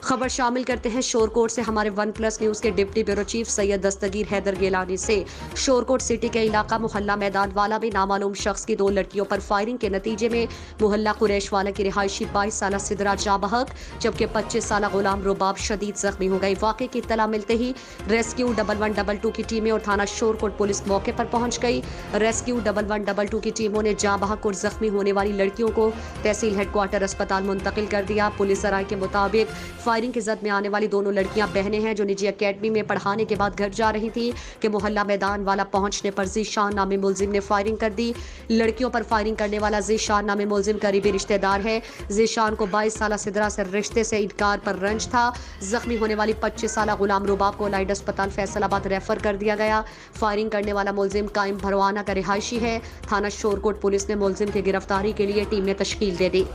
खबर शामिल करते हैं शोरकोट से। हमारे वन प्लस न्यूज के डिप्टी ब्यूरो चीफ सैयद दस्तगीर हैदर गिलानी से। शोरकोट सिटी के इलाका मोहल्ला मैदान वाला में नामालूम शख्स की 2 लड़कियों पर फायरिंग के नतीजे में मोहल्ला कुरैश वाला की रिहायशी 22 साल सिदरा जा बहक, जबकि 25 साल गुलाम रुबाब शदीद जख्मी हो गई। वाकई की इत्तला मिलते ही रेस्क्यू 1112 की टीमें और थाना शोरकोट पुलिस मौके पर पहुंच गई। रेस्क्यू 1112 की टीमों ने जा बहक और जख्मी होने वाली लड़कियों को तहसील हेडक्वार्टर अस्पताल मुंतकिल कर दिया। पुलिस सराय के मुताबिक फायरिंग की जद में आने वाली दोनों लड़कियां बहनें हैं जो निजी एकेडमी में पढ़ाने के बाद घर जा रही थी कि मोहल्ला मैदान वाला पहुंचने पर जीशान नामी मुलजिम ने फायरिंग कर दी। लड़कियों पर फायरिंग करने वाला जीशान नामी मुलजिम करीबी रिश्तेदार है। जीशान को 22 साल सिदरा से रिश्ते से इनकार पर रंज था। जख्मी होने वाली 25 साल गुलाम रुबाब को लाइड अस्पताल फैसलाबाद रेफर कर दिया गया। फायरिंग करने वाला मुलजिम कायम भरवाना का रिहायशी है। थाना शोरकोट पुलिस ने मुलजिम की गिरफ्तारी के लिए टीमें तश्कील दे दी।